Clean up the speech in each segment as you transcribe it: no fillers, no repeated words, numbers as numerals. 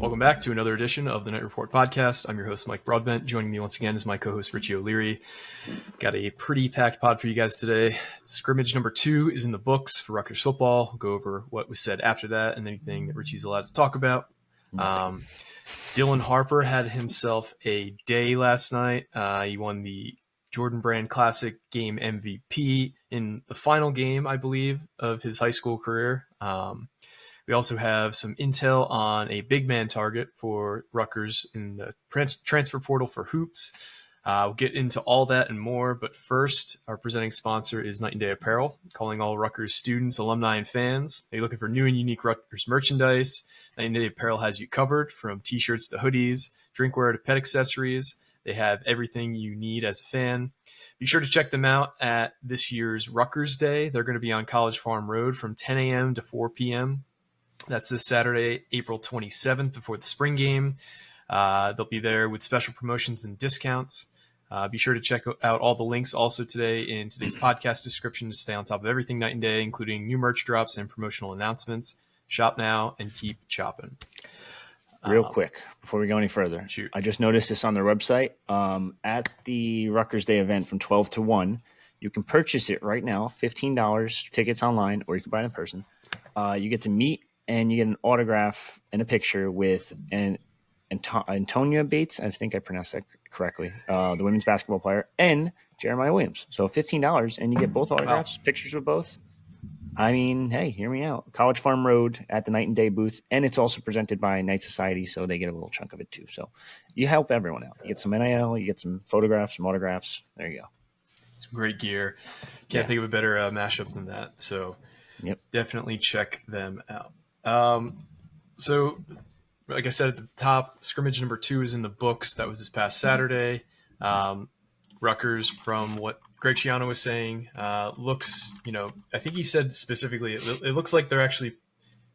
Welcome back to another edition of the Night Report podcast. I'm your host, Mike Broadbent. Joining me once again is my co-host, Richie O'Leary. Got a pretty packed pod for you guys today. Scrimmage number 2 is in the books for Rutgers football. We'll go over what was said after that and anything that Richie's allowed to talk about. Dylan Harper had himself a day last night. He won the Jordan Brand Classic game MVP in the final game, I believe, of his high school career. We also have some intel on a big man target for Rutgers in the transfer portal for hoops. We'll get into all that and more, but first, our presenting sponsor is Night and Day Apparel, calling all Rutgers students, alumni, and fans. Are you looking for new and unique Rutgers merchandise? Night and Day Apparel has you covered, from t-shirts to hoodies, drinkware to pet accessories. They have everything you need as a fan. Be sure to check them out at this year's Rutgers Day. They're going to be on College Farm Road from 10 a.m. to 4 p.m. That's this Saturday, April 27th, before the spring game. They'll be there with special promotions and discounts. Be sure to check out all the links also today in today's podcast description to stay on top of everything Night and Day, including new merch drops and promotional announcements. Shop now and keep chopping. Real quick, before we go any further, shoot. I just noticed this on their website. At the Rutgers Day event from 12 to 1, you can purchase it right now, $15, tickets online, or you can buy it in person. You get to meet and you get an autograph and a picture with Antonia Bates. I think I pronounced that correctly. The women's basketball player, and Jeremiah Williams. So $15, and you get both autographs, pictures with both. I mean, hey, hear me out. College Farm Road at the Night and Day booth, and it's also presented by Night Society, so they get a little chunk of it too. So you help everyone out. You get some NIL, you get some photographs, some autographs. There you go. Some great gear. Can't think of a better mashup than that. So definitely check them out. So, like I said at the top, scrimmage number 2 is in the books. That was this past Saturday. Rutgers, from what Greg Schiano was saying, looks, I think he said specifically, it looks like they're actually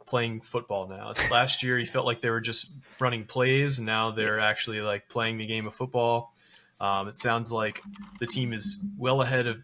playing football now. Last year, he felt like they were just running plays, and now they're actually like playing the game of football. It sounds like the team is well ahead of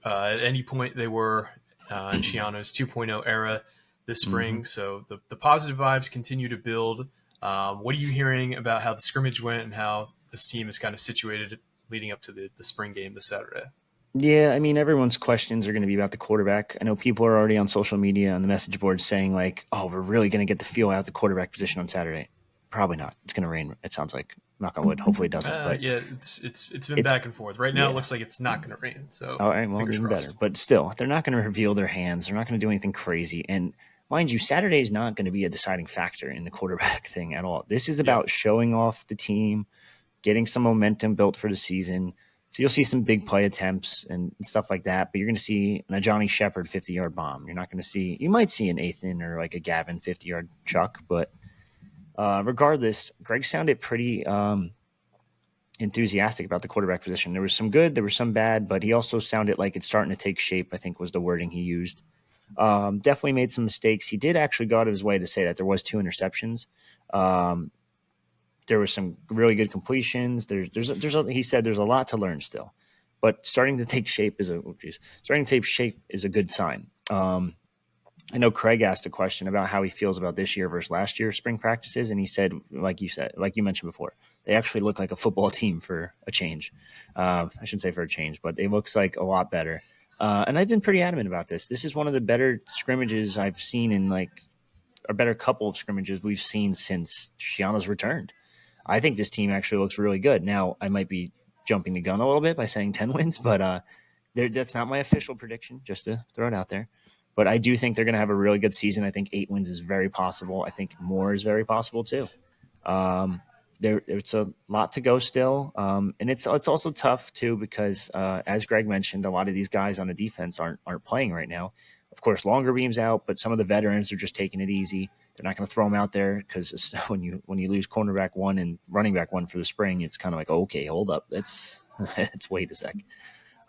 at any point they were in Schiano's 2.0 era this spring. So the positive vibes continue to build. What are you hearing about how the scrimmage went and how this team is kind of situated leading up to the spring game this Saturday? Yeah, I mean, everyone's questions are going to be about the quarterback. I know people are already on social media on the message board saying like, oh, we're really going to get the feel out the quarterback position on Saturday. Probably not. It's going to rain. It sounds like. Knock on wood. Hopefully it doesn't. But yeah, it's been back and forth. Right now it looks like it's not going to rain. So all right, well, even better. But still, they're not going to reveal their hands. They're not going to do anything crazy. And mind you, Saturday is not going to be a deciding factor in the quarterback thing at all. This is about showing off the team, getting some momentum built for the season. So you'll see some big play attempts and stuff like that, but you're going to see a Johnny Shepard 50-yard bomb. You're not going to see – you might see an Athan or like a Gavin 50-yard chuck, but regardless, Greg sounded pretty enthusiastic about the quarterback position. There was some good, there was some bad, but he also sounded like it's starting to take shape, I think was the wording he used. Definitely made some mistakes. He did actually go out of his way to say that there was 2 interceptions. There were some really good completions. He said there's a lot to learn still, but starting to take shape is a good sign. I know Craig asked a question about how he feels about this year versus last year's spring practices, and he said, like you mentioned before, they actually look like a football team for a change. I shouldn't say for a change, but it looks like a lot better. And I've been pretty adamant about this. This is one of the better scrimmages I've seen in a better couple of scrimmages we've seen since Schiano's returned. I think this team actually looks really good. Now, I might be jumping the gun a little bit by saying 10 wins, but that's not my official prediction, just to throw it out there. But I do think they're going to have a really good season. I think 8 wins is very possible. I think more is very possible too. It's a lot to go still. And it's also tough too because, as Greg mentioned, a lot of these guys on the defense aren't playing right now. Of course, Longer Beam's out, but some of the veterans are just taking it easy. They're not going to throw them out there because when you lose cornerback 1 and running back 1 for the spring, it's kind of like, okay, hold up. Let's wait a sec.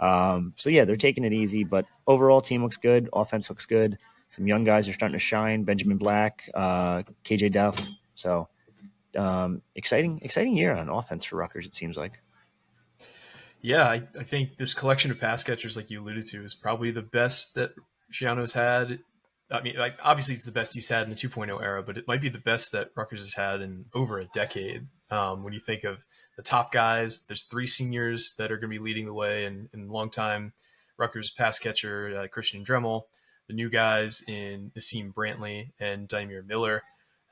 So, yeah, they're taking it easy. But overall, team looks good. Offense looks good. Some young guys are starting to shine. Benjamin Black, KJ Duff. So, exciting year on offense for Rutgers, it seems like. Yeah, I think this collection of pass catchers, like you alluded to, is probably the best that Schiano's had I mean, like obviously it's the best he's had in the 2.0 era, but it might be the best that Rutgers has had in over a decade. When you think of the top guys, there's 3 seniors that are going to be leading the way, and long time Rutgers pass catcher Christian Dremel, the new guys in Nassim Brantley and Daimir Miller,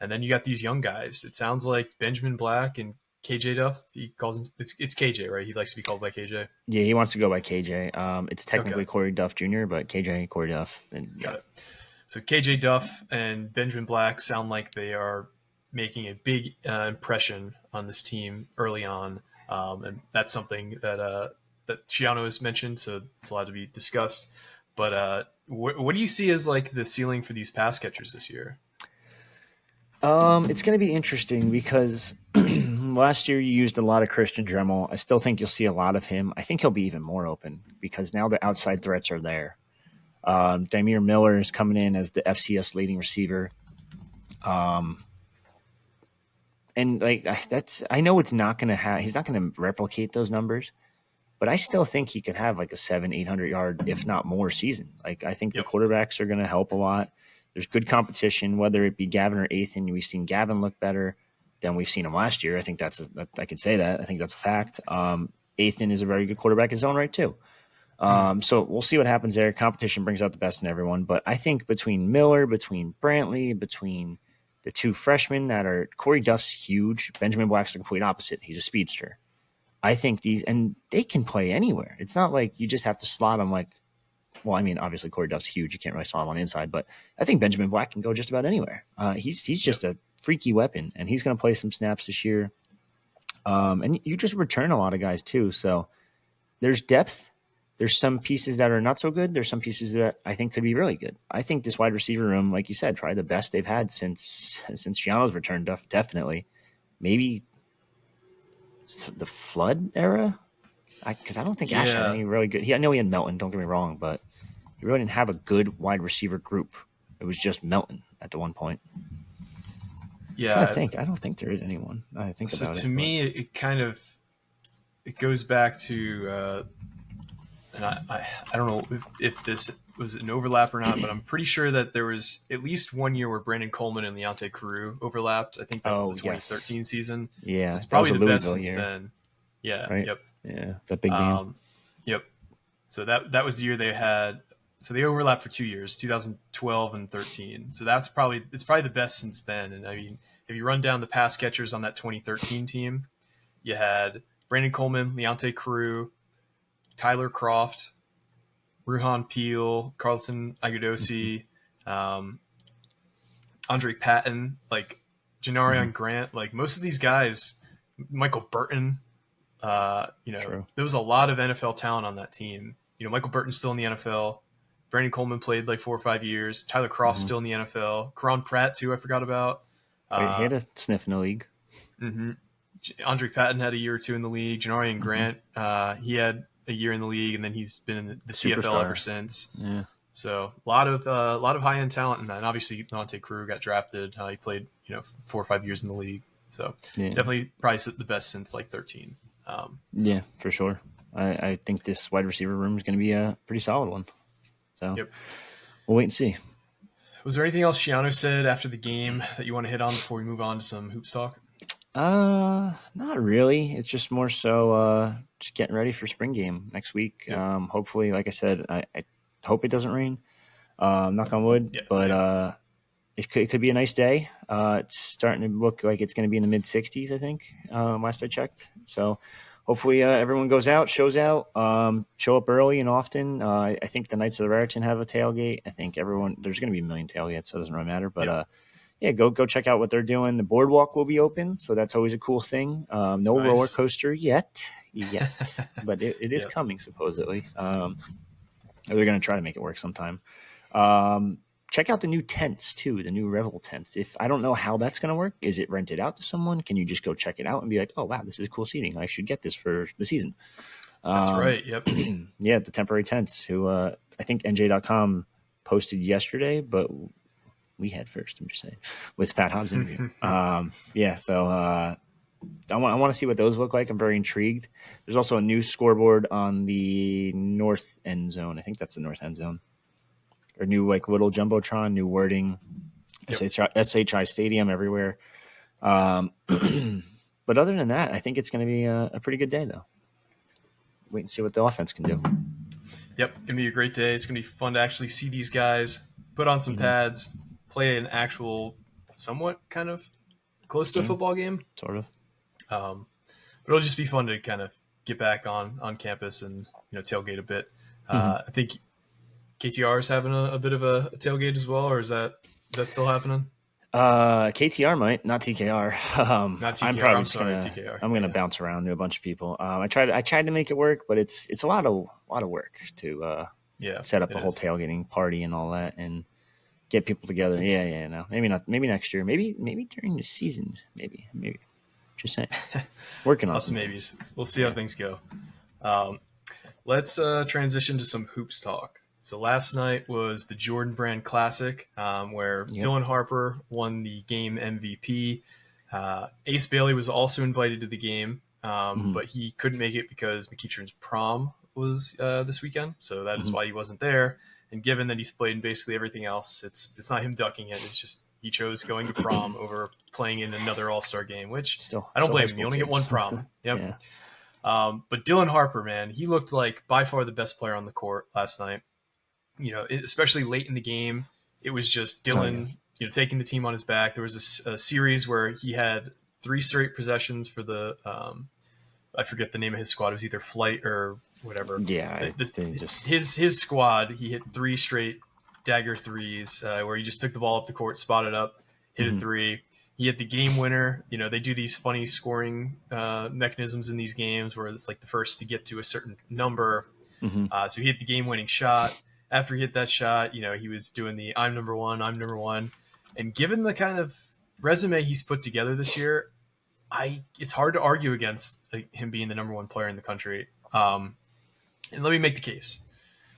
and then you got these young guys. It sounds like Benjamin Black and KJ Duff. He calls him it's KJ, right? He likes to be called by KJ. Yeah, he wants to go by KJ. It's technically Okay. Corey Duff Jr., but KJ, Corey Duff. And, Got it. So KJ Duff and Benjamin Black sound like they are making a big impression on this team early on, and that's something that Schiano has mentioned. So it's allowed to be discussed. But what do you see as like the ceiling for these pass catchers this year? It's going to be interesting because last year you used a lot of Christian Dremel. I still think you'll see a lot of him. I think he'll be even more open because now the outside threats are there. Daimir Miller is coming in as the FCS leading receiver. And like I know it's not going to have. He's not going to replicate those numbers, but I still think he could have like a 700-800 yard, if not more, season. Like I think the quarterbacks are going to help a lot. There's good competition, whether it be Gavin or Ethan. We've seen Gavin look better than we've seen him last year. I think I can say that. I think that's a fact. Ethan is a very good quarterback in his own right too. So we'll see what happens there. Competition brings out the best in everyone. But I think between Miller, between Brantley, between the 2 freshmen that are Corey Duff's huge. Benjamin Black's the complete opposite. He's a speedster. I think and they can play anywhere. It's not like you just have to slot them like, well, I mean, obviously Corey Duff's huge. You can't really slot him on the inside, but I think Benjamin Black can go just about anywhere. He's just a freaky weapon, and he's going to play some snaps this year. And you just return a lot of guys too. So there's depth. There's some pieces that are not so good. There's some pieces that I think could be really good. I think this wide receiver room, like you said, probably the best they've had since Schiano's return, definitely. Maybe the flood era, because I don't think Ash had any really good. I know he had Melton. Don't get me wrong, but he really didn't have a good wide receiver group. It was just Melton at the one point. Yeah, I don't think there is anyone. I think about it. So to me, it kind of goes back to, and I don't know if this was an overlap or not, but I'm pretty sure that there was at least one year where Brandon Coleman and Leonte Carew overlapped. I think that was the 2013 season. Yeah, so it's probably the best since year. then. Yeah. Right? Yep. Yeah, that big game. Yep. So that was the year they had. So they overlapped for 2 years, 2012 and 13. So it's probably the best since then. And I mean, if you run down the pass catchers on that 2013 team, you had Brandon Coleman, Leonte Carew, Tyler Croft, Ruhan Peel, Carlton Agudosi, Andre Patton, like Janarion Grant, like most of these guys, Michael Burton, True. There was a lot of NFL talent on that team. Michael Burton's still in the NFL. Brandon Coleman played like 4 or 5 years. Tyler Croft's still in the NFL. Karan Pratt, too, I forgot about. He had a sniff in the league. Mm-hmm. Andre Patton had a year or 2 in the league. Janarion Grant, he had a year in the league, and then he's been in the CFL Superstar. Ever since. Yeah. So a lot of high end talent in that. And obviously, Leonte Carew got drafted. He played 4 or 5 years in the league. So definitely probably the best since like 13. Yeah, for sure. I think this wide receiver room is going to be a pretty solid one. So we'll wait and see. Was there anything else Schiano said after the game that you want to hit on before we move on to some hoops talk? Not really. It's just more so just getting ready for spring game next week. Yep. Hopefully, like I said, I hope it doesn't rain. Knock on wood. Yeah, but it could be a nice day. It's starting to look like it's going to be in the mid 60s, I think, last I checked. So hopefully everyone goes out, shows out, show up early and often. I think the Knights of the Raritan have a tailgate. I think there's going to be a million tailgates, so it doesn't really matter. But go check out what they're doing. The boardwalk will be open, so that's always a cool thing. No nice. roller coaster yet, but it is coming supposedly. They're going to try to make it work sometime. Check out the new tents too, the new Revel tents. If I don't know how that's going to work, is it rented out to someone? Can you just go check it out and be like, oh wow, this is cool seating. I should get this for the season. That's right. Yep. Yeah, the temporary tents. Who I think NJ.com posted yesterday, but we had first. I'm just saying with Pat Hobbs' interview. So I want to see what those look like. I'm very intrigued. There's also a new scoreboard on the north end zone. I think that's the north end zone. or new like little jumbotron, new wording, Yep. SHI Stadium everywhere. But other than that, I think it's going to be a pretty good day, though. Wait and see what the offense can do. Yep, gonna be a great day. It's gonna be fun to actually see these guys put on some pads, play an actual, somewhat kind of close to a football game. Sort of. But it'll just be fun to kind of get back on campus and tailgate a bit. I think KTR is having a bit of a tailgate as well, or is that still happening? KTR might, not TKR. Not TKR. I'm probably TKR. I'm gonna bounce around to a bunch of people. I tried to make it work, but it's a lot of work to set up a whole tailgating party and all that and get people together. Yeah, no, maybe not. Maybe next year. Maybe during the season. Maybe. Just saying. Working on lots of maybes. We'll see how things go. Let's transition to some hoops talk. So last night was the Jordan Brand Classic, where Dylan Harper won the game MVP. Ace Bailey was also invited to the game, but he couldn't make it because McEachern's prom was this weekend, so that is why he wasn't there. And given that he's played in basically everything else, it's not him ducking it. It's just he chose going to prom over playing in another All-Star game, which I don't blame him. You only get one prom. Yep. Yeah. But Dylan Harper, man, he looked like by far the best player on the court last night. Especially late in the game, it was just Dylan, taking the team on his back. There was a series where he had 3 straight possessions for the, I forget the name of his squad. It was either Flight or whatever. Yeah, his squad. He hit 3 straight dagger threes where he just took the ball up the court, spotted up, hit a 3. He hit the game winner. They do these funny scoring mechanisms in these games where it's like the first to get to a certain number. So he hit the game winning shot. After he hit that shot, he was doing the I'm number one. And given the kind of resume he's put together this year, it's hard to argue against him being the number 1 player in the country. And let me make the case.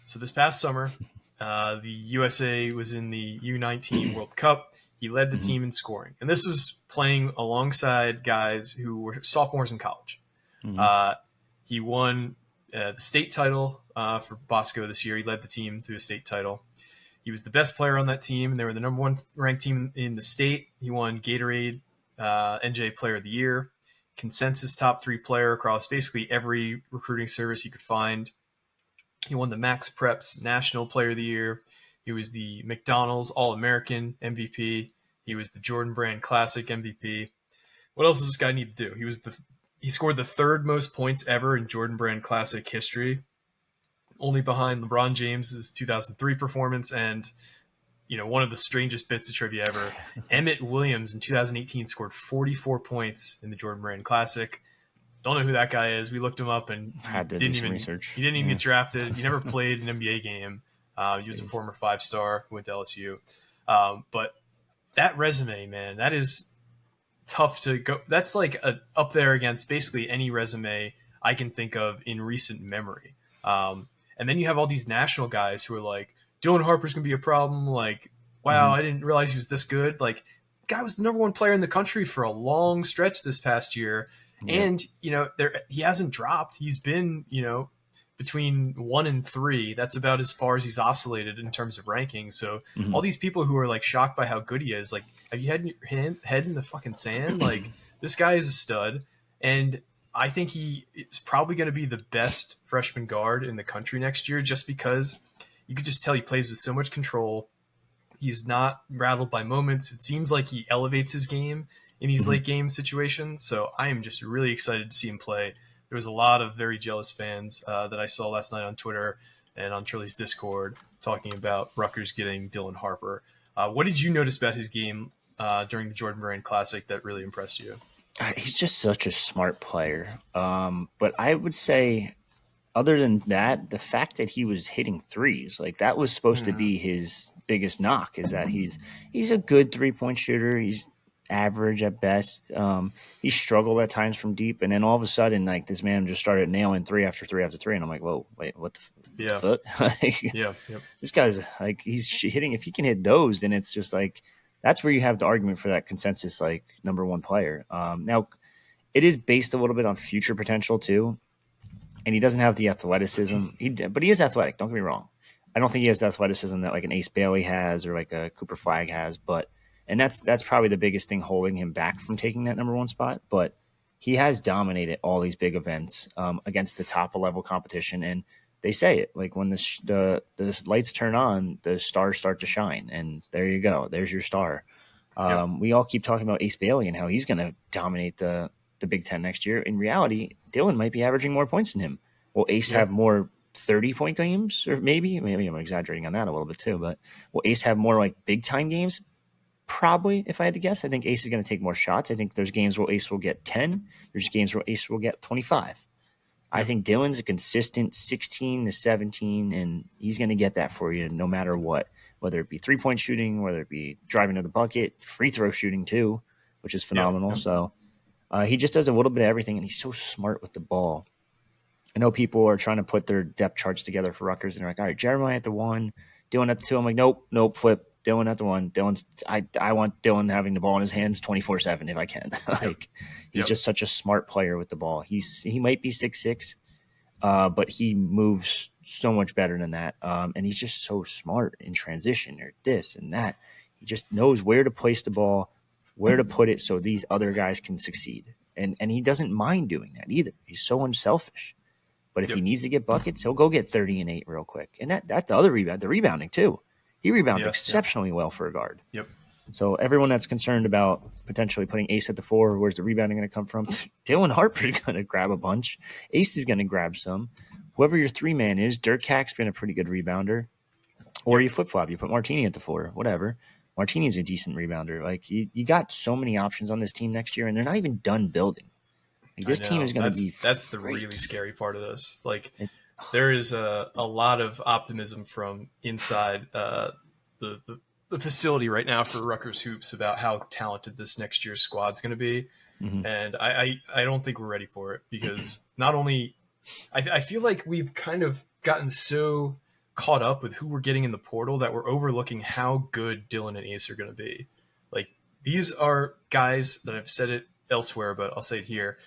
So this past summer, the USA was in the U19 World Cup. He led the team in scoring. And this was playing alongside guys who were sophomores in college. He won the state title for Bosco this year. He led the team to a state title. He was the best player on that team, and they were the number 1 ranked team in the state. He won Gatorade NJ Player of the Year, consensus top 3 player across basically every recruiting service you could find. He won the Max Preps National Player of the Year. He was the McDonald's All-American MVP. He was the Jordan Brand Classic MVP. What else does this guy need to do? He scored the 3rd most points ever in Jordan Brand Classic history, only behind LeBron James's 2003 performance and, one of the strangest bits of trivia ever. Emmett Williams in 2018 scored 44 points in the Jordan Brand Classic. Don't know who that guy is. We looked him up and he didn't even get drafted. He never played an NBA game. He was a former 5-star who went to LSU. But that resume, man, that is tough to go. That's like up there against basically any resume I can think of in recent memory. And then you have all these national guys who are like, Dylan Harper's going to be a problem. Like, wow, I didn't realize he was this good. Like, guy was the number 1 player in the country for a long stretch this past year. Yeah. And, he hasn't dropped. He's been, between 1 and 3. That's about as far as he's oscillated in terms of rankings. So all these people who are like shocked by how good he is, like, have you had your head in the fucking sand? Like, this guy is a stud. And I think he is probably going to be the best freshman guard in the country next year, just because you could just tell he plays with so much control. He's not rattled by moments. It seems like he elevates his game in these late game situations. So I am just really excited to see him play. There was a lot of very jealous fans that I saw last night on Twitter and on Trilly's Discord talking about Rutgers getting Dylan Harper. What did you notice about his game during the Jordan Brand Classic that really impressed you? He's just such a smart player. But I would say, other than that, the fact that he was hitting threes, like that was supposed to be his biggest knock, is that he's a good 3-point shooter. He's average at best. He struggled at times from deep, and then all of a sudden, like, this man just started nailing 3 after 3 after 3, and I'm like, whoa, wait, what the fuck? This guy's like, he's hitting. If he can hit those, then it's just like, that's where you have the argument for that consensus, like, number 1 player. Now, it is based a little bit on future potential too, and he doesn't have the athleticism. But he is athletic. Don't get me wrong. I don't think he has the athleticism that like an Ace Bailey has or like a Cooper Flag has, and that's probably the biggest thing holding him back from taking that number one spot. But he has dominated all these big events against the top level competition, and they say it like when the lights turn on, the stars start to shine, and there you go, there's your star. Yep. We all keep talking about Ace Bailey and how he's going to dominate the Big Ten next year. In reality, Dylan might be averaging more points than him. Will Ace have more 30-point games, or maybe I'm exaggerating on that a little bit too, but will Ace have more like big time games? Probably, if I had to guess. I think Ace is going to take more shots. I think there's games where Ace will get 10. There's games where Ace will get 25. I think Dylan's a consistent 16 to 17, and he's going to get that for you no matter what, whether it be 3-point shooting, whether it be driving to the bucket, free throw shooting too, which is phenomenal. So he just does a little bit of everything, and he's so smart with the ball. I know people are trying to put their depth charts together for Rutgers, and they're like, all right, Jeremiah at the 1, Dylan at the 2. I'm like, nope, flip. Dylan at the 1. I want Dylan having the ball in his hands 24/7 if I can. He's just such a smart player with the ball. He might be 6'6", but he moves so much better than that. And he's just so smart in transition or this and that. He just knows where to place the ball, where to put it so these other guys can succeed. And he doesn't mind doing that either. He's so unselfish. But if he needs to get buckets, he'll go get 30 and 8 real quick. And that's the other rebound, the rebounding too. He rebounds exceptionally well for a guard. Yep. So everyone that's concerned about potentially putting Ace at the 4, where's the rebounding going to come from? Dylan Harper's going to grab a bunch. Ace is going to grab some. Whoever your 3-man is, Dirk Hack's been a pretty good rebounder. Or you flip-flop. You put Martini at the 4, whatever. Martini's a decent rebounder. Like you got so many options on this team next year, and they're not even done building. Like, this team is going to be that's the really scary part of this. Like there is a lot of optimism from inside the facility right now for Rutgers hoops about how talented this next year's squad's going to be. Mm-hmm. And I don't think we're ready for it because not only I feel like we've kind of gotten so caught up with who we're getting in the portal that we're overlooking how good Dylan and Ace are going to be. Like these are guys that I've said it elsewhere, but I'll say it here.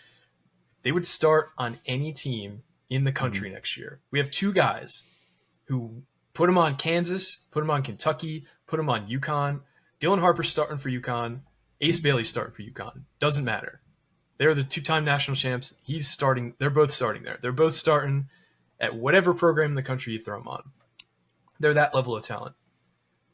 They would start on any team in the country next year. We have 2 guys who put them on Kansas, put them on Kentucky, put them on UConn. Dylan Harper's starting for UConn. Ace Bailey's starting for UConn. Doesn't matter. They're the 2-time national champs. He's starting. They're both starting there. They're both starting at whatever program in the country you throw them on. They're that level of talent.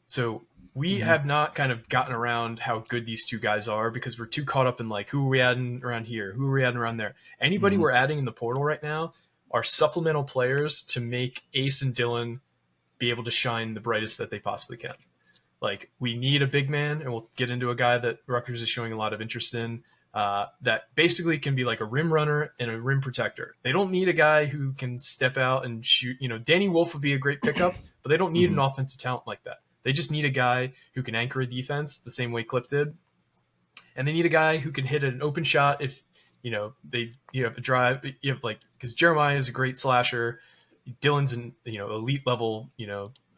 So we have not kind of gotten around how good these 2 guys are because we're too caught up in like, who are we adding around here? Who are we adding around there? Anybody we're adding in the portal right now are supplemental players to make Ace and Dylan be able to shine the brightest that they possibly can. Like we need a big man, and we'll get into a guy that Rutgers is showing a lot of interest in that basically can be like a rim runner and a rim protector. They don't need a guy who can step out and shoot. You know, Danny Wolf would be a great pickup, but they don't need an offensive talent like that. They just need a guy who can anchor a defense the same way Cliff did. And they need a guy who can hit an open shot if, you have a drive, you have like, because Jeremiah is a great slasher. Dylan's an, elite level,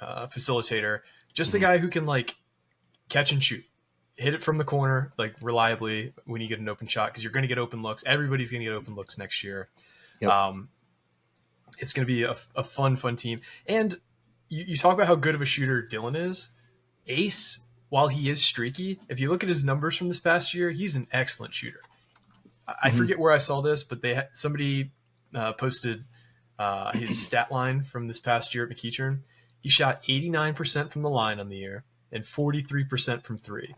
facilitator. Just a guy who can like catch and shoot, hit it from the corner, like reliably when you get an open shot, because you're going to get open looks. Everybody's going to get open looks next year. Yep. It's going to be a fun team. And you talk about how good of a shooter Dylan is. Ace, while he is streaky, if you look at his numbers from this past year, he's an excellent shooter. I forget where I saw this, but somebody posted his stat line from this past year at McEachern. He shot 89% from the line on the year and 43% from 3.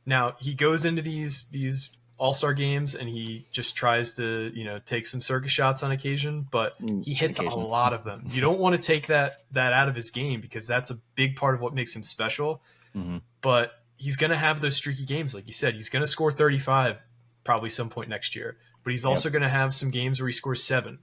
Now he goes into these all-star games and he just tries to, take some circus shots on occasion, but he hits a lot of them. You don't want to take that out of his game because that's a big part of what makes him special. But he's going to have those streaky games. Like you said, he's going to score 35 probably some point next year, but he's also going to have some games where he scores 7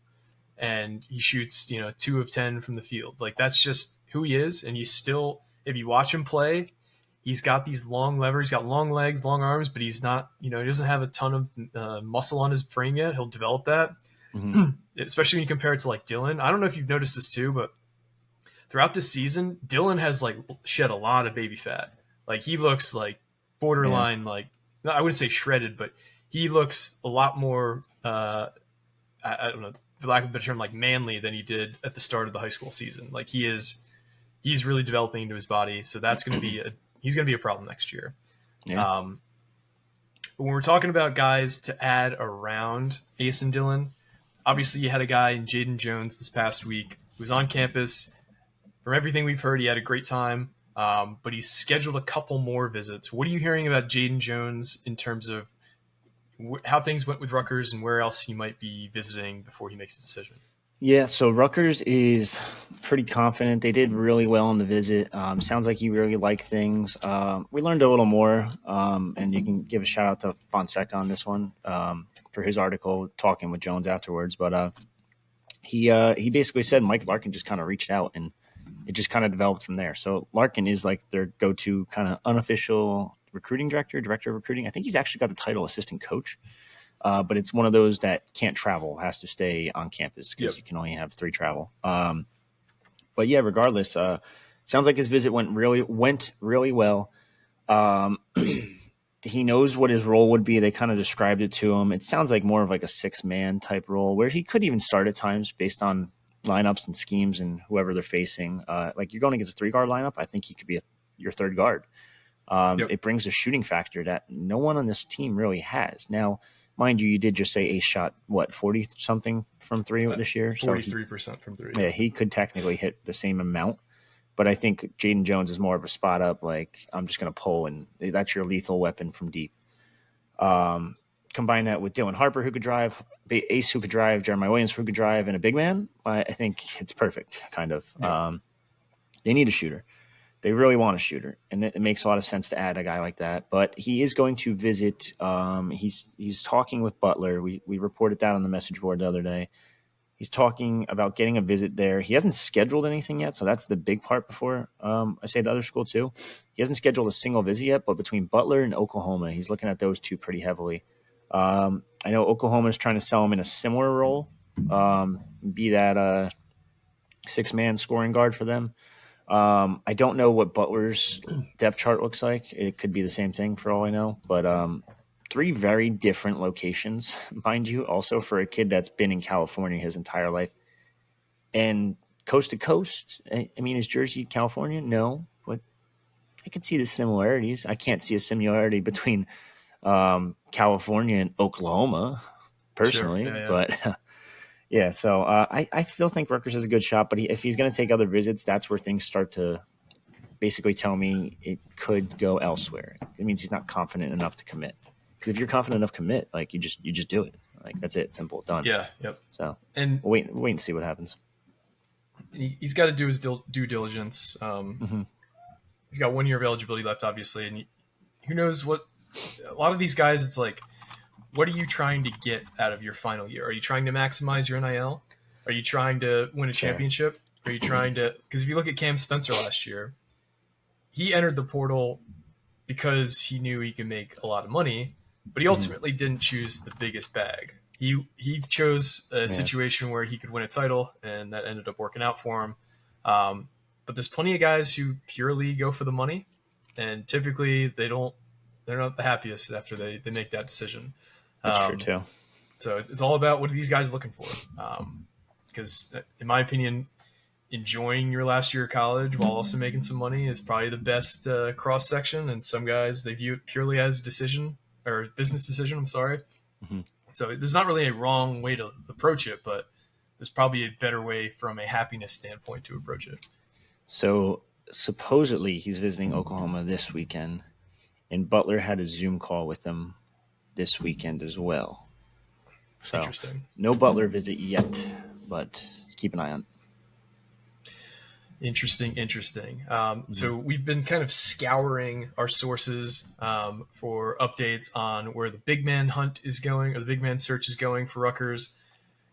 and he shoots, 2 of 10 from the field. Like that's just who he is. And he's still, if you watch him play, he's got these long levers, he's got long legs, long arms, but he's not, he doesn't have a ton of muscle on his frame yet. He'll develop that, especially when you compare it to like Dylan. I don't know if you've noticed this too, but throughout this season, Dylan has like shed a lot of baby fat. Like he looks like borderline, like I wouldn't say shredded, but he looks a lot more, I don't know, for lack of a better term, like manly than he did at the start of the high school season. Like he is he's really developing into his body. So that's going to be he's going to be a problem next year. Yeah. But when we're talking about guys to add around Ace and Dylan, obviously you had a guy in Jadon Jones this past week who was on campus. From everything we've heard, he had a great time, but he's scheduled a couple more visits. What are you hearing about Jadon Jones in terms of how things went with Rutgers and where else he might be visiting before he makes a decision? Yeah, so Rutgers is pretty confident. They did really well on the visit. Sounds like he really liked things. We learned a little more, and you can give a shout out to Fonseca on this one for his article, talking with Jones afterwards. But he basically said Mike Larkin just kind of reached out, and it just kind of developed from there. So Larkin is like their go-to kind of unofficial recruiting director of recruiting. I think he's actually got the title assistant coach. But it's one of those that can't travel, has to stay on campus because you can only have 3 travel. But yeah, regardless, sounds like his visit went really well. He knows what his role would be. They kind of described it to him. It sounds like more of like a 6-man type role where he could even start at times based on lineups and schemes and whoever they're facing. Like you're going against a 3-guard lineup, I think he could be your 3rd guard. It brings a shooting factor that no one on this team really has. Now, mind you, you did just say Ace shot, 40-something from 3 this year? 43% from 3. Yeah, he could technically hit the same amount. But I think Jadon Jones is more of a spot up, like I'm just going to pull, and that's your lethal weapon from deep. Combine that with Dylan Harper, who could drive, Ace, who could drive, Jeremiah Williams, who could drive, and a big man. I think it's perfect, kind of. Yeah. They need a shooter. They really want a shooter, and it makes a lot of sense to add a guy like that. But he is going to visit. He's talking with Butler. We reported that on the message board the other day. He's talking about getting a visit there. He hasn't scheduled anything yet, so that's the big part before I say the other school too. He hasn't scheduled a single visit yet, but between Butler and Oklahoma, he's looking at those 2 pretty heavily. I know Oklahoma is trying to sell him in a similar role, be that 6-man scoring guard for them. I don't know what Butler's depth chart looks like. It could be the same thing for all I know, but 3 very different locations, mind you, also for a kid that's been in California his entire life. And coast to coast, I mean, is Jersey California? No, but I can see the similarities. I can't see a similarity between California and Oklahoma, personally, Sure. Yeah. But yeah, so I still think Rutgers has a good shot, but if he's going to take other visits, that's where things start to basically tell me it could go elsewhere. It means he's not confident enough to commit. Because if you're confident enough to commit, like you just do it. Like that's it, simple, done. Yeah, yep. So and we'll wait and see what happens. He's got to do his due diligence. He's got 1 year of eligibility left, obviously, and who knows what. A lot of these guys, it's like, what are you trying to get out of your final year? Are you trying to maximize your NIL? Are you trying to win a championship? Are you trying to? Because if you look at Cam Spencer last year, he entered the portal because he knew he could make a lot of money, but he ultimately didn't choose the biggest bag. He chose a situation where he could win a title, and that ended up working out for him. But there's plenty of guys who purely go for the money, and typically they're not the happiest after they make that decision. That's true too. So it's all about what are these guys looking for? Because in my opinion, enjoying your last year of college while also making some money is probably the best cross section. And some guys, they view it purely as a decision or business decision. I'm sorry. So there's not really a wrong way to approach it, but there's probably a better way from a happiness standpoint to approach it. So supposedly he's visiting Oklahoma this weekend, and Butler had a Zoom call with him this weekend as well. So Interesting. No Butler visit yet, but keep an eye on it. Interesting. So we've been kind of scouring our sources for updates on where the big man hunt is going, or the big man search is going for Rutgers.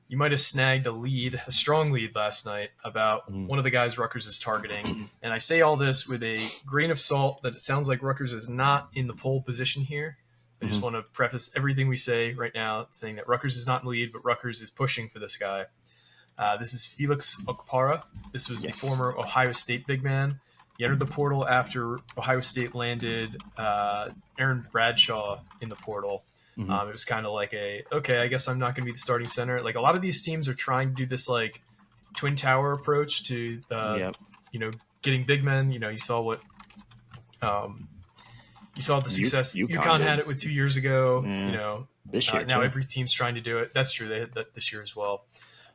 You might have snagged a strong lead last night about one of the guys Rutgers is targeting. And I say all this with a grain of salt that it sounds like Rutgers is not in the pole position here. I just want to preface everything we say right now saying that Rutgers is not in the lead, but Rutgers is pushing for this guy. This is Felix Okpara. This was the former Ohio State big man. He entered the portal after Ohio State landed Aaron Bradshaw in the portal. It was kind of like I guess I'm not going to be the starting center. Like a lot of these teams are trying to do this like twin tower approach to getting big men. You saw what you saw the success UConn had it with 2 years ago. This year now too. every team's trying to do it. That's true. They had that this year as well.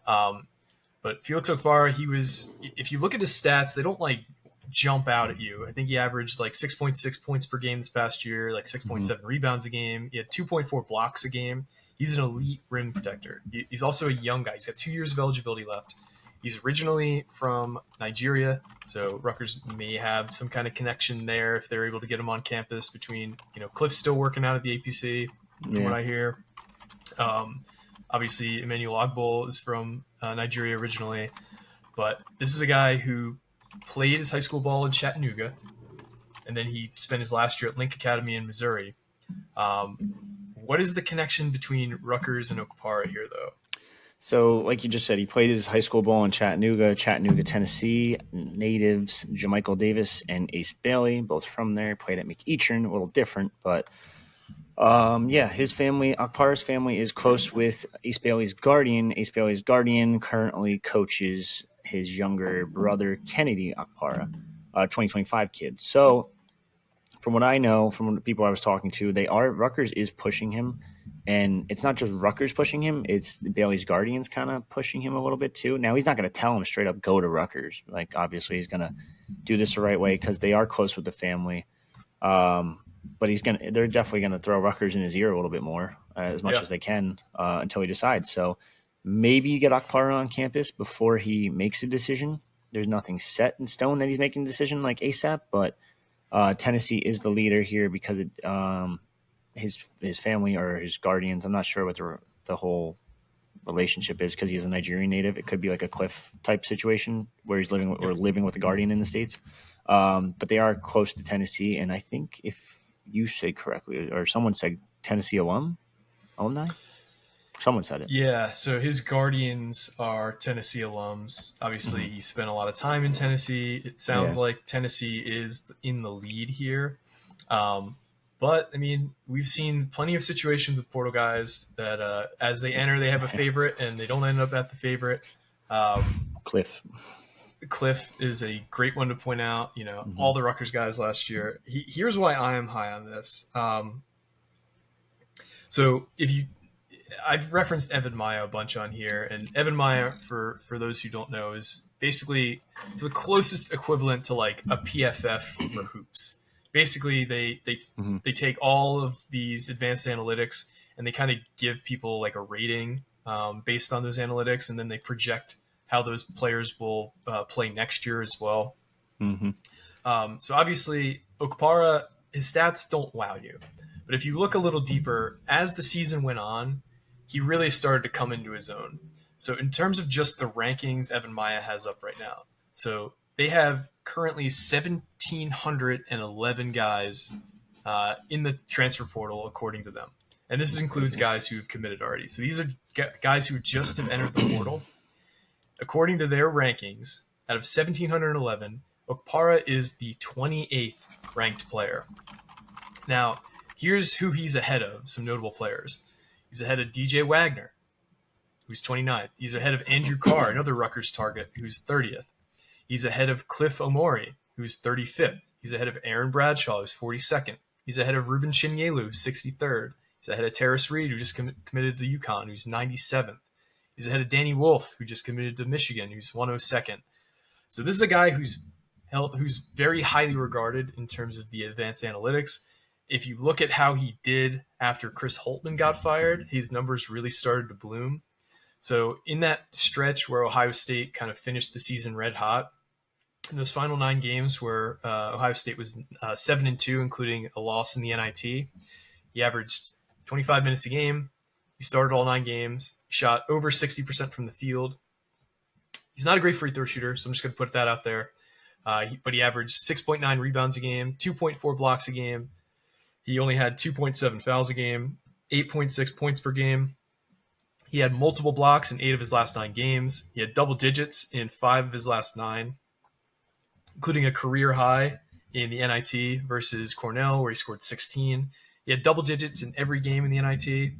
But Felix Okpara, if you look at his stats, they don't like jump out at you. I think he averaged like 6.6 points per game this past year, like 6.7 rebounds a game. He had 2.4 blocks a game. He's an elite rim protector. He's also a young guy. He's got 2 years of eligibility left. He's originally from Nigeria, so Rutgers may have some kind of connection there if they're able to get him on campus. Between Cliff's still working out at the APC, from what I hear. Obviously, Emmanuel Ogbol is from Nigeria originally, but this is a guy who played his high school ball in Chattanooga, and then he spent his last year at Link Academy in Missouri. What is the connection between Rutgers and Okpara here, though? So, like you just said, he played his high school ball in Chattanooga, Tennessee. Natives Jamichael Davis and Ace Bailey, both from there. Played at McEachern, a little different, but his family, Okpara's family, is close with Ace Bailey's guardian. Ace Bailey's guardian currently coaches his younger brother, Kennedy Okpara, 2025 kid. So, from what I know, from the people I was talking to, Rutgers is pushing him. And it's not just Rutgers pushing him, it's Bailey's guardians kind of pushing him a little bit too. Now, he's not going to tell him straight up, go to Rutgers. Like, obviously, he's going to do this the right way because they are close with the family. But they're definitely going to throw Rutgers in his ear a little bit more, as much as they can, until he decides. So maybe you get Okpara on campus before he makes a decision. There's nothing set in stone that he's making a decision like ASAP, but Tennessee is the leader here because his family or his guardians. I'm not sure what the whole relationship is because he's a Nigerian native. It could be like a Cliff type situation where he's living with a guardian in the States. But they are close to Tennessee, and I think if you say correctly, or someone said Tennessee alumni. Someone said it. Yeah, so his guardians are Tennessee alums. Obviously, he spent a lot of time in Tennessee. It sounds like Tennessee is in the lead here. But, I mean, we've seen plenty of situations with portal guys that as they enter, they have a favorite, and they don't end up at the favorite. Cliff is a great one to point out. All the Rutgers guys last year. Here's why I am high on this. So I've referenced Evan Maya a bunch on here, and Evan Maya, for those who don't know, is basically the closest equivalent to like a PFF for hoops. Basically, they take all of these advanced analytics and they kind of give people like a rating based on those analytics, and then they project how those players will play next year as well. So obviously, Okpara, his stats don't wow you. But if you look a little deeper, as the season went on, he really started to come into his own. So in terms of just the rankings Evan Maya has up right now, so they have currently 1,711 guys in the transfer portal, according to them. And this includes guys who've committed already. So these are guys who just have entered the portal. According to their rankings, out of 1,711, Okpara is the 28th ranked player. Now, here's who he's ahead of, some notable players. He's ahead of DJ Wagner, who's 29th. He's ahead of Andrew Carr, another Rutgers target, who's 30th. He's ahead of Cliff Omori, who's 35th. He's ahead of Aaron Bradshaw, who's 42nd. He's ahead of Ruben Chinyelu, who's 63rd. He's ahead of Terrace Reed, who just committed to UConn, who's 97th. He's ahead of Danny Wolf, who just committed to Michigan, who's 102nd. So this is a guy who's very highly regarded in terms of the advanced analytics. If you look at how he did after Chris Holtman got fired, his numbers really started to bloom. So in that stretch where Ohio State kind of finished the season red hot, in those final 9 games where Ohio State was 7-2, including a loss in the NIT, he averaged 25 minutes a game. He started all 9 games. He shot over 60% from the field. He's not a great free throw shooter, so I'm just going to put that out there. But he averaged 6.9 rebounds a game, 2.4 blocks a game. He only had 2.7 fouls a game, 8.6 points per game. He had multiple blocks in 8 of his last 9 games. He had double digits in 5 of his last 9, including a career high in the NIT versus Cornell, where he scored 16. He had double digits in every game in the NIT.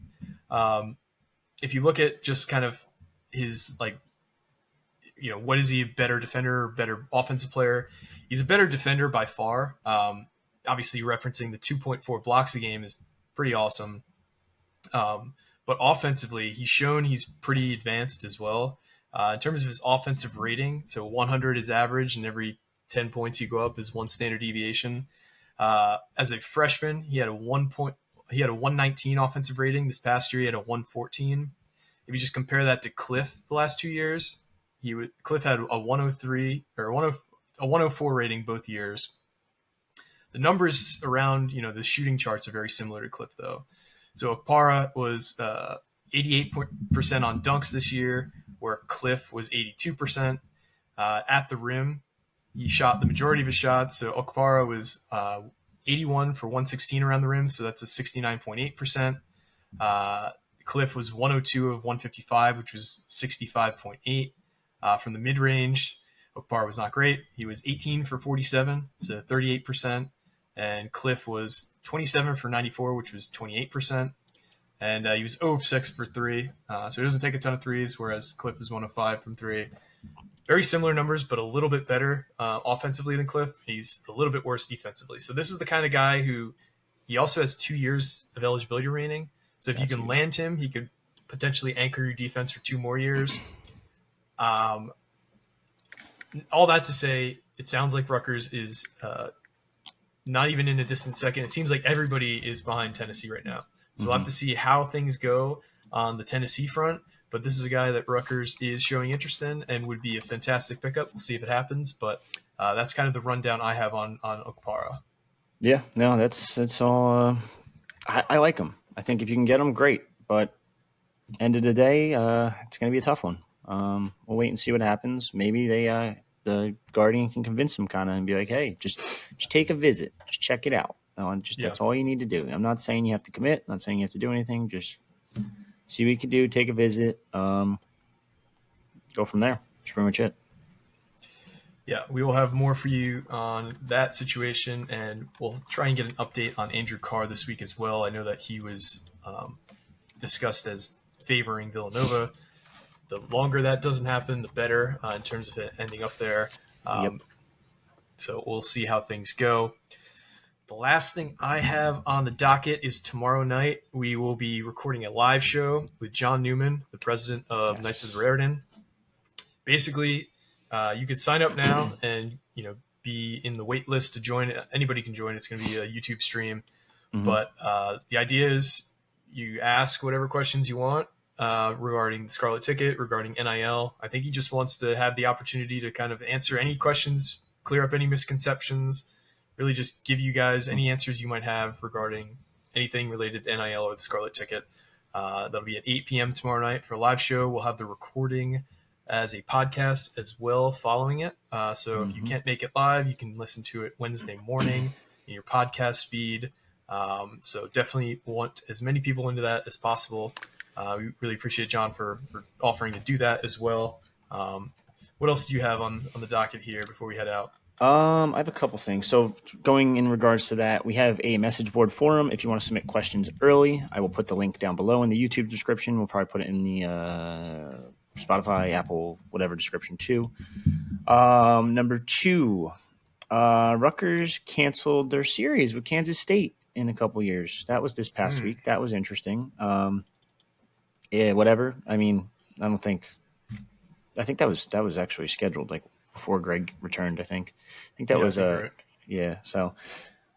If you look at just kind of his what is he, a better defender or better offensive player? He's a better defender by far. Obviously, referencing the 2.4 blocks a game is pretty awesome. But offensively, he's shown he's pretty advanced as well. In terms of his offensive rating, so 100 is average, and every 10 points you go up is one standard deviation. As a freshman, he had a 119 offensive rating. This past year, he had a 114. If you just compare that to Cliff the last 2 years, Cliff had a 103 or a 104 rating both years. The numbers around the shooting charts are very similar to Cliff though. So Okpara was 88% on dunks this year, where Cliff was 82%. At the rim, he shot the majority of his shots. So Okpara was 81 for 116 around the rim, so that's a 69.8%. Cliff was 102 of 155, which was 65.8. From the mid-range, Okpara was not great. He was 18 for 47, so 38%. And Cliff was 27 for 94, which was 28%. And he was 0 of 6 for 3, so he doesn't take a ton of threes, whereas Cliff is 1 of 5 from 3. Very similar numbers, but a little bit better offensively than Cliff. He's a little bit worse defensively. So this is the kind of guy who he also has 2 years of eligibility remaining. So if you can land him, he could potentially anchor your defense for 2 more years. All that to say, it sounds like Rutgers is not even in a distant second. It seems like everybody is behind Tennessee right now. So we'll have to see how things go on the Tennessee front. But this is a guy that Rutgers is showing interest in and would be a fantastic pickup. We'll see if it happens. But that's kind of the rundown I have on Okpara. Yeah, no, that's all. I like him. I think if you can get him, great. But end of the day, it's going to be a tough one. We'll wait and see what happens. Maybe the Guardian can convince him kind of and be like, hey, just take a visit. Just check it out. That's all you need to do. I'm not saying you have to commit. I'm not saying you have to do anything. Just see what you can do. Take a visit. Go from there. That's pretty much it. Yeah, we will have more for you on that situation, and we'll try and get an update on Andrew Carr this week as well. I know that he was discussed as favoring Villanova. The longer that doesn't happen, the better in terms of it ending up there. So we'll see how things go. The last thing I have on the docket is tomorrow night. We will be recording a live show with Jon Newman, the president of Knights of the Raritan. Basically, you could sign up now and be in the wait list to join. Anybody can join. It's going to be a YouTube stream. But the idea is you ask whatever questions you want regarding the Scarlet ticket, regarding NIL. I think he just wants to have the opportunity to kind of answer any questions, clear up any misconceptions, really just give you guys any answers you might have regarding anything related to NIL or the Scarlet ticket. That'll be at 8 p.m. tomorrow night for a live show. We'll have the recording as a podcast as well following it. So if you can't make it live, you can listen to it Wednesday morning in your podcast feed. So definitely want as many people into that as possible. We really appreciate Jon for offering to do that as well. What else do you have on the docket here before we head out? I have a couple things. So going in regards to that, we have a message board forum. If you want to submit questions early, I will put the link down below in the YouTube description. We'll probably put it in the Spotify, Apple, whatever description too. Number 2, Rutgers canceled their series with Kansas State in a couple years. That was this past week. That was interesting. Yeah, whatever. I mean, I think that was actually scheduled like before Greg returned. I think that was right. Yeah. So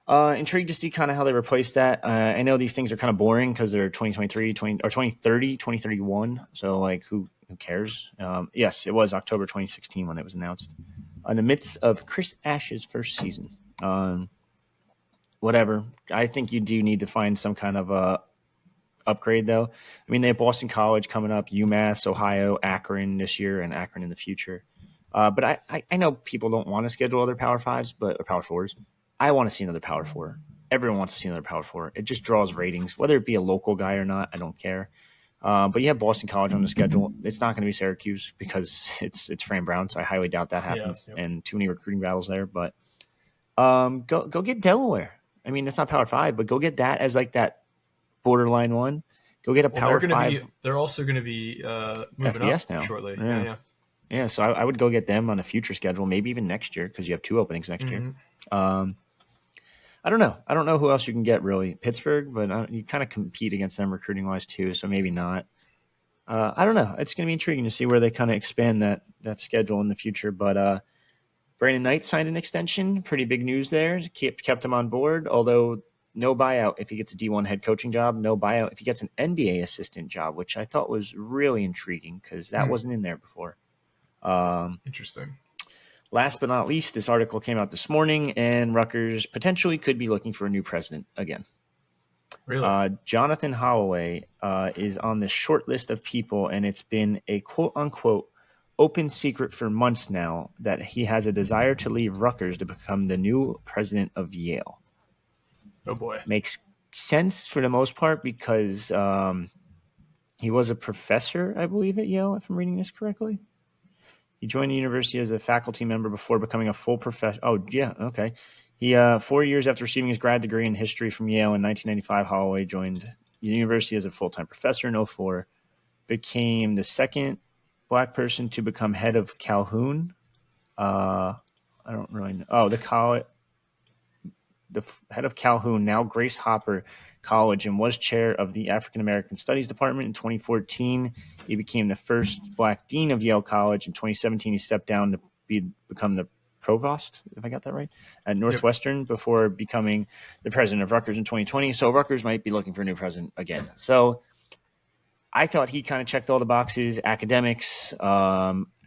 intrigued to see kind of how they replace that. I know these things are kind of boring because they're 2023, 2030, 2031. So like who cares? Yes, it was October 2016 when it was announced. In the midst of Chris Ash's first season. Whatever. I think you do need to find some kind of upgrade though. I mean, they have Boston College coming up, UMass, Ohio, Akron this year, and Akron in the future. But I know people don't want to schedule other Power Fives, or Power Fours. I want to see another Power Four. Everyone wants to see another Power Four. It just draws ratings, whether it be a local guy or not. I don't care. But you have Boston College on the schedule. It's not going to be Syracuse because it's Fran Brown, so I highly doubt that happens. Yeah. And too many recruiting battles there. But go get Delaware. I mean, it's not Power Five, but go get that as like that borderline one. Go get a Power Five. They're also going to be moving FBS up now. shortly. Yeah. Yeah. Yeah, so I would go get them on a future schedule, maybe even next year, because you have 2 openings next year. I don't know. I don't know who else you can get, really. Pittsburgh, but you kind of compete against them recruiting-wise, too, so maybe not. I don't know. It's going to be intriguing to see where they kind of expand that schedule in the future. But Brandon Knight signed an extension. Pretty big news there. Kept him on board, although no buyout if he gets a D1 head coaching job. No buyout if he gets an NBA assistant job, which I thought was really intriguing because that wasn't in there before. Interesting. Last but not least, this article came out this morning, and Rutgers potentially could be looking for a new president again. Really? Jonathan Holloway is on the short list of people, and it's been a quote-unquote open secret for months now that he has a desire to leave Rutgers to become the new president of Yale. Oh, boy. Makes sense for the most part because he was a professor, I believe, at Yale, if I'm reading this correctly. He joined the university as a faculty member before becoming a full professor. Oh, yeah, okay. He 4 years after receiving his grad degree in history from Yale in 1995, Holloway joined the university as a full-time professor in 2004, became the second Black person to become head of Calhoun. I don't really know. Oh, the head of Calhoun, now Grace Hopper College, and was chair of the African American Studies Department in 2014. He became the first Black dean of Yale College. In 2017, he stepped down to become the provost, if I got that right, at Northwestern before becoming the president of Rutgers in 2020. So Rutgers might be looking for a new president again. So I thought he kind of checked all the boxes: academics,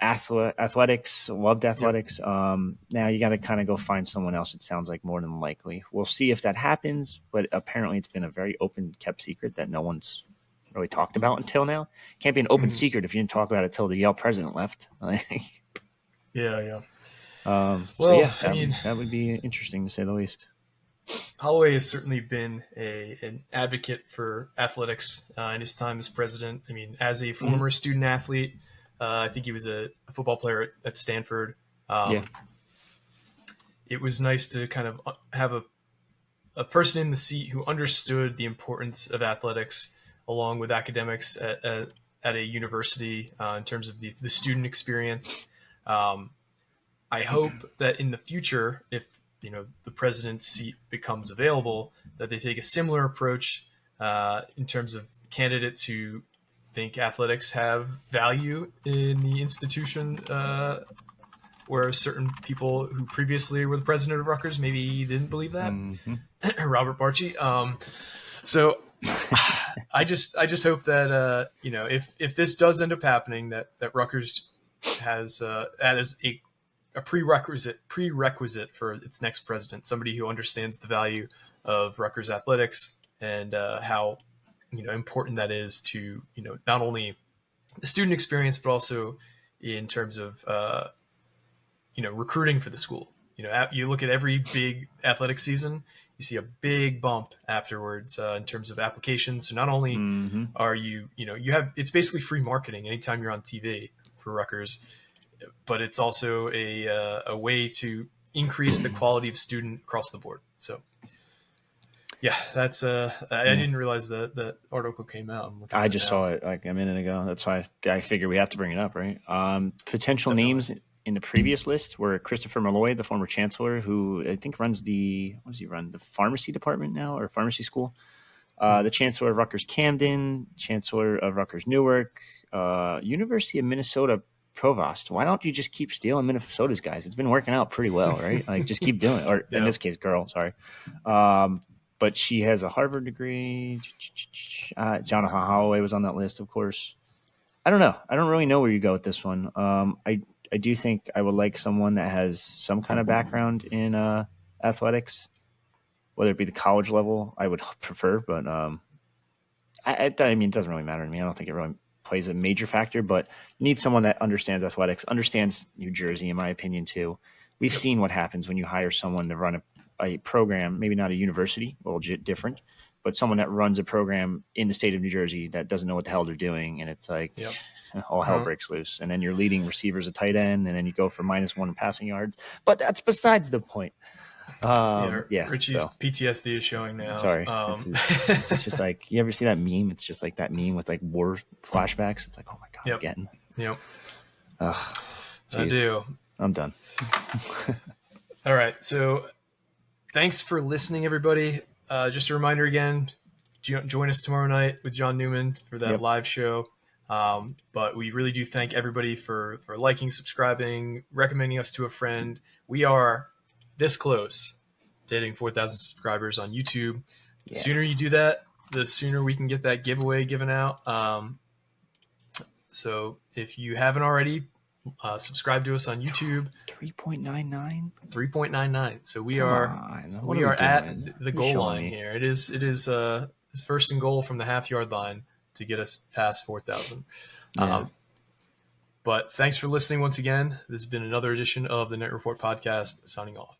athletics, loved athletics. Now you got to kind of go find someone else. It sounds like more than likely. We'll see if that happens, but apparently it's been a very open, kept secret that no one's really talked about until now. Can't be an open secret if you didn't talk about it till the Yale president left. Yeah. I mean, that would be interesting to say the least. Holloway has certainly been an advocate for athletics in his time as president. I mean, as a former student athlete, I think he was a football player at Stanford. It was nice to kind of have a person in the seat who understood the importance of athletics along with academics at a university in terms of the student experience. I hope that in the future, if the president's seat becomes available, that they take a similar approach in terms of candidates who think athletics have value in the institution, where certain people who previously were the president of Rutgers maybe didn't believe that. Robert Barchi. So I just hope that if this does end up happening, that Rutgers has that is a prerequisite for its next president, somebody who understands the value of Rutgers athletics and how important that is to not only the student experience but also in terms of recruiting for the school. You look at every big athletic season, you see a big bump afterwards in terms of applications. So not only are you have, it's basically free marketing anytime you're on TV for Rutgers, but it's also a way to increase the quality of student across the board. So yeah, that's I didn't realize that that article came out. I just saw it like a minute ago. That's why I figured we have to bring it up, right? Potential names in the previous list were Christopher Malloy, the former chancellor, who I think runs the pharmacy department now, or pharmacy school. The chancellor of Rutgers Camden, chancellor of Rutgers Newark, University of Minnesota provost. Why don't you just keep stealing Minnesota's guys? It's been working out pretty well, right? Like, just keep doing it. Or in this case, girl, sorry. But she has a Harvard degree. Jonathan Holloway was on that list, of course. I don't know. I don't really know where you go with this one. I do think I would like someone that has some kind of background in athletics, whether it be the college level. I would prefer, but I mean, it doesn't really matter to me. I don't think it really plays a major factor, but you need someone that understands athletics, understands New Jersey, in my opinion, too. We've seen what happens when you hire someone to run a program, maybe not a university, a little different, but someone that runs a program in the state of New Jersey that doesn't know what the hell they're doing. And it's like all hell breaks loose. And then your leading receiver's a tight end, and then you go for -1 in passing yards. But that's besides the point. Richie's PTSD is showing now. Sorry. It's just like, you ever see that meme? It's just like that meme with like war flashbacks. It's like, oh my God, again. Yep. Ugh, I do. I'm done. All right. So thanks for listening, everybody. Just a reminder again, join us tomorrow night with Jon Newman for that live show. But we really do thank everybody for liking, subscribing, recommending us to a friend. We are this close to hitting 4,000 subscribers on YouTube. The sooner you do that, the sooner we can get that giveaway given out. So if you haven't already, subscribe to us on YouTube. 3.99. 3.99. So we are at the goal line here. It is his first and goal from the half-yard line to get us past 4,000. But thanks for listening once again. This has been another edition of the Net Report Podcast. Signing off.